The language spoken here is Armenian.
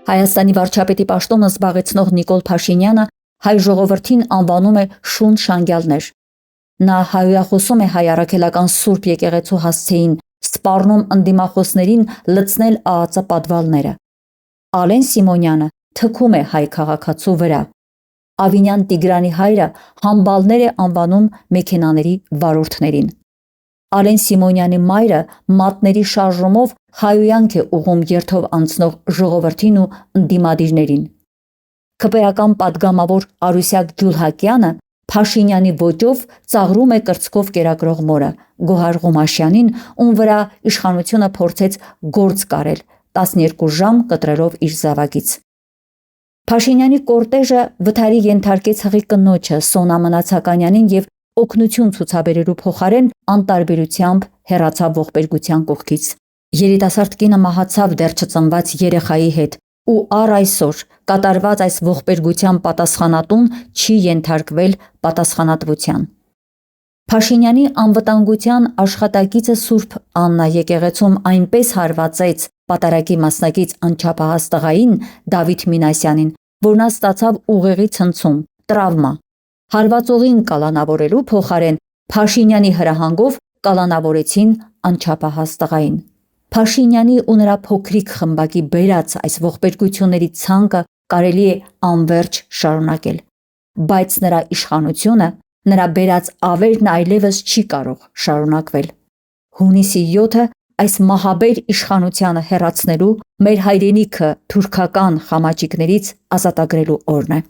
Հայաստանի վարչապետի պաշտոնը զբաղեցնող Նիկոլ Փաշինյանը հայ ժողովրդին անվանում է շուն շանգյալներ։ Նա հայոյախոսում է հայ առաքելական Սուրբ եկեղեցու հասցեին, սպառնում ընդդիմախոսներին լցնել ԱԱԾ պատվալները։ Ալեն Սիմոնյանը թքում է հայ քաղաքացու վրա։ Ավինյան Տիգրանի հայրը համբալներ է անվանում մեքենաների վարորդներին։ Ալեն Սիմոնյանի մայրը մատների շարժումով հայոյանք է ուղում երթով անցնող ժողովրդին ու ընդդիմադիրներին։ ՔՊ-ական պատգամավոր Արուսյակ Ջուլհակյանը Փաշինյանի ոճով ծաղրում է կրծքով կերակրող մորը Գոհար Ղումաշյանին, ում վրա իշխանությունը փորձեց գործ կարել 12 ժամ կտրելով իր զավակից։ Փաշինյանի կորտեժը վթարի ենթարկեց հղի կնոջը Սոնա Մնացականյանին և օգնություն ցուցաբերելու փոխարեն անտարբերությամբ հեռացավ ողբերգության կողքից։ Երիտասարդ կինը մահացավ դեռ չծնված երեխայի հետ ու առ այսօր կատարված այս ողբերգության պատասխանատուն չի ենթարկվել պատասխանատվության։ Փաշինյանի անվտանգության աշխատակիցը Սուրբ Աննա եկեղեցում այնպես հարվածեց պատարագի մասնակից անչափահաս տղային Դավիթ Մինասյանին, որ նա ստացավ ուղեղի ցնցում, տրավմա։ Հարվածողին կալանավորելու փոխարեն Փաշինյանի հրահանգով կալանավորեցին անչափահաս տղային։ Փաշինյանի ու նրա փոքրիկ խմբակի բերած այս ողբերգությունների ցանկը կարելի է անվերջ շարունակել, բայց նրա իշխանությունը, նրա բերած ավերն այլևս չի կարող շարունակվել։ Հունիսի 7-ը այս մահաբեր իշխանությանը հեռացնելու, մեր հայրենիքը թուրքական խամաճիկներից ազատագրելու օրն է։